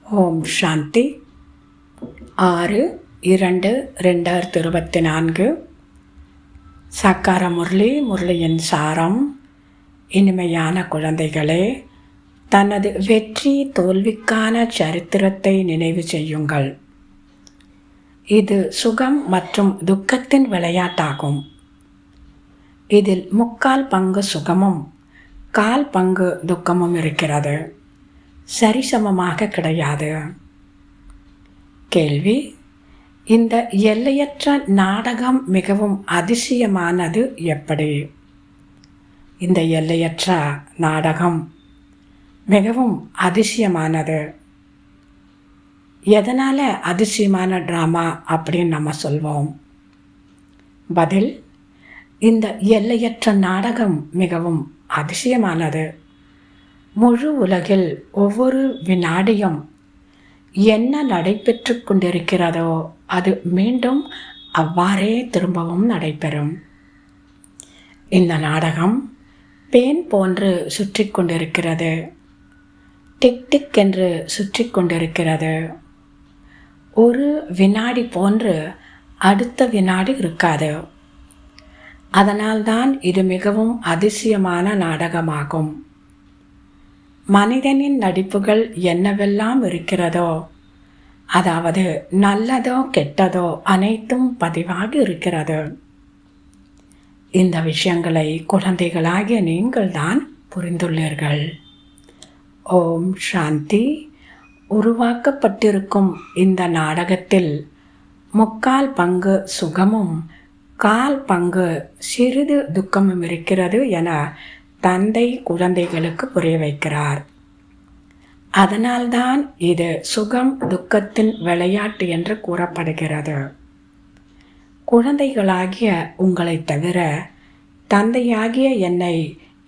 ஓம் சாந்தி. 6/2/2024. சாக்கார முரளியின் சாரம். இனிமையான குழந்தைகளே, தனது வெற்றி தோல்விக்கான சரித்திரத்தை நினைவு செய்யுங்கள். இது சுகம் மற்றும் துக்கத்தின் விளையாட்டாகும். இதில் 3/4 பங்கு சுகமும் 1/4 பங்கு துக்கமும் இருக்கிறது. சரிசமமாக கிடையாது. கேள்வி: இந்த எல்லையற்ற நாடகம் மிகவும் அதிசயமானது எப்படி? இந்த எல்லையற்ற நாடகம் மிகவும் அதிசயமானது. எதனால அதிசயமான ட்ராமா அப்படின்னு நம்ம சொல்வோம்? பதில்: இந்த எல்லையற்ற நாடகம் மிகவும் அதிசயமானது. முழு உலகில் ஒவ்வொரு வினாடியும் என்ன நடைபெற்று கொண்டிருக்கிறதோ அது மீண்டும் அவ்வாறே திரும்பவும் நடைபெறும். இந்த நாடகம் பேன் போன்று சுற்றி கொண்டிருக்கிறது. டிக் டிக் என்று சுற்றி கொண்டிருக்கிறது. ஒரு வினாடி போன்று அடுத்த வினாடி இருக்காது. அதனால்தான் இது மிகவும் அதிசயமான நாடகமாகும். மனிதனின் நடிப்புகள் என்னவெல்லாம் இருக்கிறதோ, அதாவது நல்லதோ கெட்டதோ அனைத்தும் பதிவாகி இருக்கிறது. இந்த விஷயங்களை குழந்தைகளாகிய நீங்கள்தான் புரிந்துள்ளீர்கள். ஓம் சாந்தி. உருவாக்கப்பட்டிருக்கும் இந்த நாடகத்தில் 3/4 பங்கு சுகமும் 1/4 பங்கு சிறிது துக்கமும் இருக்கிறது என தந்தை குழந்தைகளுக்கு புரிய வைக்கிறார். அதனால்தான் இது சுகம் துக்கத்தின் விளையாட்டு என்று கூறப்படுகிறது. குழந்தைகளாகிய உங்களை தவிர தந்தையாகிய என்னை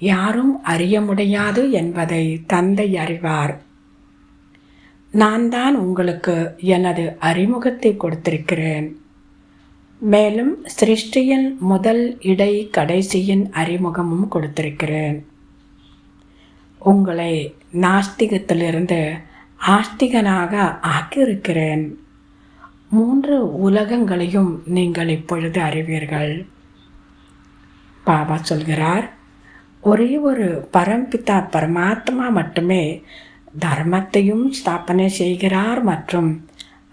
யாரும் அறிய முடியாது என்பதை தந்தை அறிவார். நான் தான் உங்களுக்கு எனது அறிமுகத்தை கொடுத்திருக்கிறேன். மேலும் சிருஷ்டியின் முதல் இடை கடைசியின் அறிமுகமும் கொடுத்திருக்கிறேன். உங்களை நாஸ்திகத்திலிருந்து ஆஸ்திகனாக ஆக்கியிருக்கிறேன். 3 உலகங்களையும் நீங்கள் இப்பொழுது அறிவீர்கள். பாபா சொல்கிறார், ஒரே ஒரு பரம்பிதா பரமாத்மா மட்டுமே தர்மத்தையும் ஸ்தாபனை செய்கிறார் மற்றும்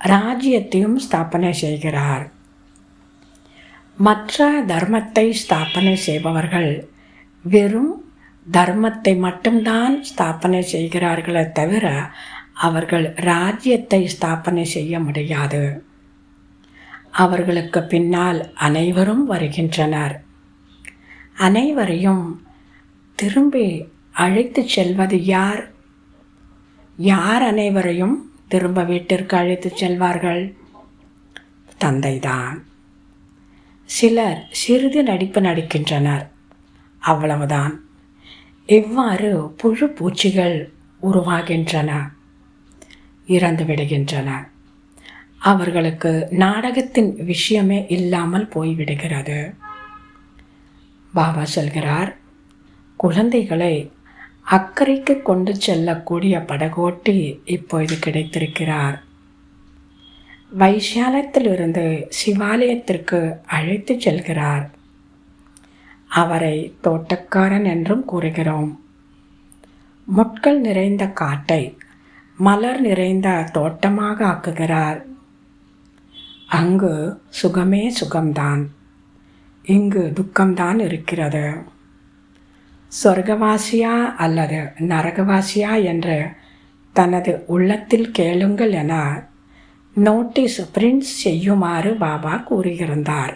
ராஜ்யத்தையும் ஸ்தாபனை செய்கிறார். மற்ற தர்மத்தை ஸ்தாபனை செய்பவர்கள் வெறும் தர்மத்தை மட்டும்தான் ஸ்தாபனை செய்கிறார்களே தவிர அவர்கள் ராஜ்யத்தை ஸ்தாபனை செய்ய முடியாது. அவர்களுக்கு பின்னால் அனைவரும் வருகின்றனர். அனைவரையும் திரும்பி அழைத்து செல்வது யார்? யார் அனைவரையும் திரும்ப வீட்டிற்கு அழைத்து செல்வார்கள்? தந்தைதான். சிலர் சிறிது நடிப்பு நடிக்கின்றனர், அவ்வளவுதான். இவ்வாறு புழு பூச்சிகள் உருவாகின்றன, இறந்து விடுகின்றன. அவர்களுக்கு நாடகத்தின் விஷயமே இல்லாமல் போய்விடுகிறது. பாபா சொல்கிறார், குழந்தைகளை அக்கறைக்கு கொண்டு செல்லக்கூடிய படகோட்டி இப்பொழுது கிடைத்திருக்கிறார். வைஷாலத்திலிருந்து சிவாலயத்திற்கு அழைத்து செல்கிறார். அவரை தோட்டக்காரன் என்றும் கூறுகிறோம். முட்கள் நிறைந்த காட்டை மலர் நிறைந்த தோட்டமாக ஆக்குகிறார். அங்கு சுகமே சுகம்தான், இங்கு துக்கம்தான் இருக்கிறது. சொர்க்கவாசியா அல்லது நரகவாசியா என்று தனது உள்ளத்தில் கேளுங்கள் என நோட்டீஸ் பிரிண்ட் செய்யுமாறு பாபா கூறியிருந்தார்.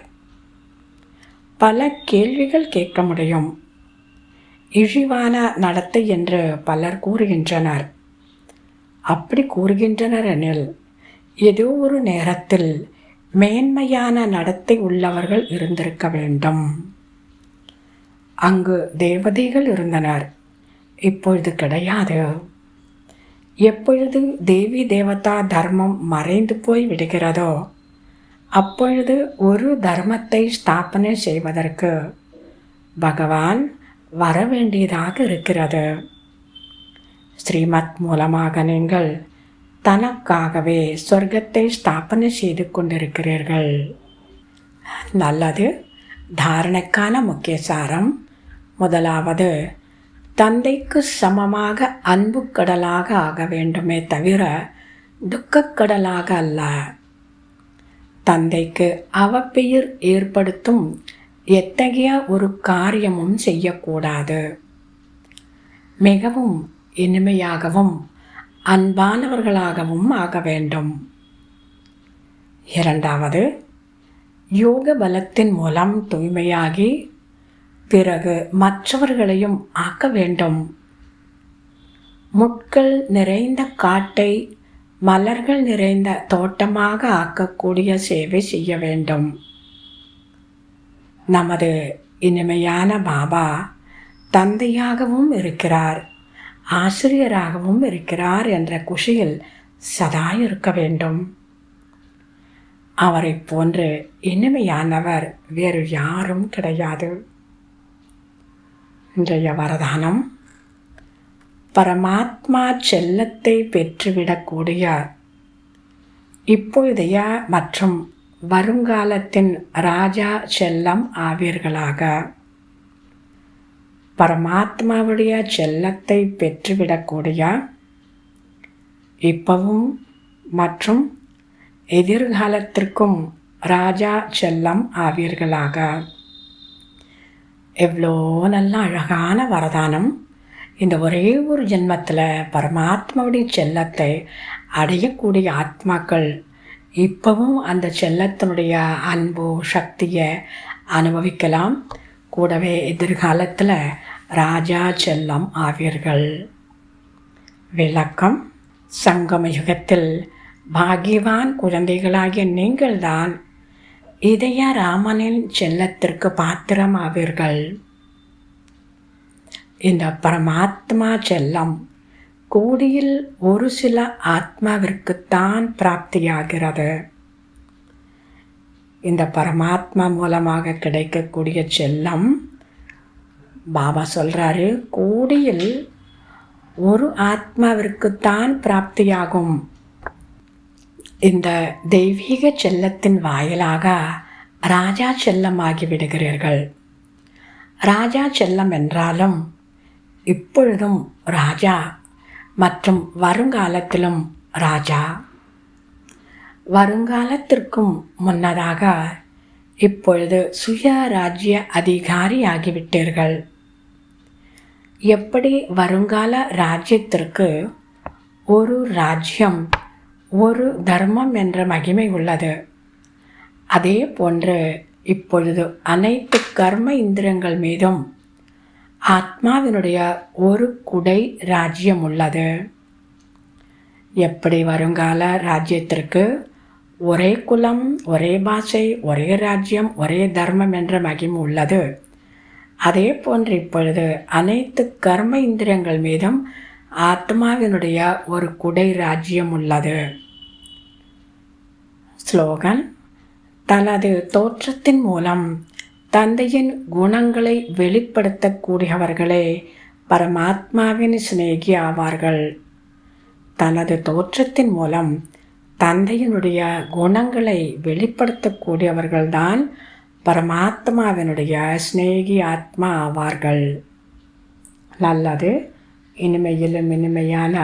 பல கேள்விகள் கேட்க முடியும். இழிவான நடத்தை என்று பலர் கூறுகின்றனர். அப்படி கூறுகின்றனர் எனில் ஏதோ ஒரு நேரத்தில் மேன்மையான நடத்தை உள்ளவர்கள் இருந்திருக்க வேண்டும். அங்கு தேவதைகள் இருந்தனர், இப்பொழுது கிடையாது. எப்பொழுது தேவி தேவதா தர்மம் மறைந்து போய் விடுகிறதோ அப்பொழுது ஒரு தர்மத்தை ஸ்தாபனை செய்வதற்கு பகவான் வரவேண்டியதாக இருக்கிறது. ஸ்ரீமத் மூலமாக நீங்கள் தனக்காகவே சொர்க்கத்தை ஸ்தாபனை செய்து கொண்டிருக்கிறீர்கள். நல்லது. தாரணைக்கான முக்கிய சாரம். முதலாவது, தந்தைக்கு சமமாக அன்பு கடலாக ஆக வேண்டுமே தவிர துக்கக்கடலாக அல்ல. தந்தைக்கு அவப்பெயர் ஏற்படுத்தும் எத்தகைய ஒரு காரியமும் செய்யக்கூடாது. மிகவும் இனிமையாகவும் அன்பானவர்களாகவும் ஆக வேண்டும். இரண்டாவது, யோக பலத்தின் மூலம் தூய்மையாகி பிறகு மற்றவர்களையும் ஆக்க வேண்டும். முட்கள் நிறைந்த காட்டை மலர்கள் நிறைந்த தோட்டமாக ஆக்கக்கூடிய சேவை செய்ய வேண்டும். நமது இனிமையான பாபா தந்தையாகவும் இருக்கிறார், ஆசிரியராகவும் இருக்கிறார் என்ற குஷியில் சதா இருக்க வேண்டும். அவரை போன்று இனிமையானவர் வேறு யாரும் கிடையாது. இன்றைய வரதானம். பரமாத்மா செல்லத்தை பெற்றுவிடக்கூடிய இப்பொழுதைய மற்றும் வருங்காலத்தின் ராஜா செல்லம் ஆவீர்களாக. பரமாத்மாவுடைய செல்லத்தை பெற்றுவிடக்கூடிய இப்பவும் மற்றும் எதிர்காலத்திற்கும் ராஜா செல்லம் ஆவீர்களாக. எவ்வளோ நல்ல அழகான வரதானம். இந்த ஒரே ஒரு ஜென்மத்தில் பரமாத்மாவுடைய செல்லத்தை அடையக்கூடிய ஆத்மாக்கள் இப்பவும் அந்த செல்லத்தினுடைய அன்பு சக்தியை அனுபவிக்கலாம். கூடவே எதிர்காலத்தில் ராஜா செல்லம் ஆவீர்கள். விளக்கம். சங்கம யுகத்தில் பாகியவான் குழந்தைகளாகிய நீங்கள்தான் இதய ராமனின் செல்லத்திற்கு பாத்திரம் ஆவீர்கள். இந்த பரமாத்மா செல்லம் கோடியில் ஒரு சில ஆத்மாவிற்குத்தான் பிராப்தியாகிறது. இந்த பரமாத்மா மூலமாக கிடைக்கக்கூடிய செல்லம் பாபா சொல்கிறாரு, கோடியில் ஒரு ஆத்மாவிற்குத்தான் பிராப்தியாகும். இந்த தெய்வீக செல்லத்தின் வாயிலாக ராஜா செல்லம் ஆகிவிடுகிறீர்கள். ராஜா செல்லம் என்றாலும் இப்பொழுதும் ராஜா மற்றும் வருங்காலத்திலும் ராஜா. வருங்காலத்திற்கும் முன்னதாக இப்பொழுது சுய ராஜ்ய அதிகாரியாகிவிட்டீர்கள். எப்படி வருங்கால ராஜ்யத்திற்கு ஒரு ராஜ்யம் ஒரு தர்மம் என்ற மகிமை உள்ளது, அதே போன்று இப்பொழுது அனைத்து கர்ம இந்திரங்கள் மீதும் ஆத்மாவினுடைய ஒரு குடை ராஜ்யம் உள்ளது. எப்படி வருங்கால ராஜ்யத்திற்கு ஒரே குலம், ஒரே பாஷை, ஒரே ராஜ்யம், ஒரே தர்மம் என்ற மகிமை உள்ளது, அதே போன்று இப்பொழுது அனைத்து கர்ம இந்திரங்கள் மீதும் ஆத்மாவினுடைய ஒரு குடை ராஜ்யம் உள்ளது. ஸ்லோகன். தனது தோற்றத்தின் மூலம் தந்தையின் குணங்களை வெளிப்படுத்தக்கூடியவர்களே பரமாத்மாவின் சிநேகி ஆவார்கள். தனது தோற்றத்தின் மூலம் தந்தையினுடைய குணங்களை வெளிப்படுத்தக்கூடியவர்கள்தான் பரமாத்மாவினுடைய சிநேகி ஆத்மா ஆவார்கள். நல்லது. இனிமையிலும் இனிமையான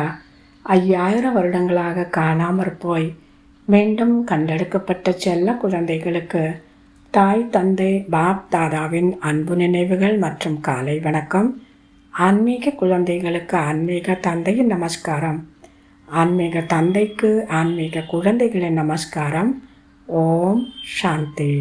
5000 வருடங்களாக காணாமற் போய் மீண்டும் கண்டெடுக்கப்பட்ட செல்ல குழந்தைகளுக்கு தாய் தந்தை பாப் தாதாவின் அன்பு நினைவுகள் மற்றும் காலை வணக்கம். ஆன்மீக குழந்தைகளுக்கு ஆன்மீக தந்தையின் நமஸ்காரம். ஆன்மீக தந்தைக்கு ஆன்மீக குழந்தைகளின் நமஸ்காரம். ஓம் சாந்தி.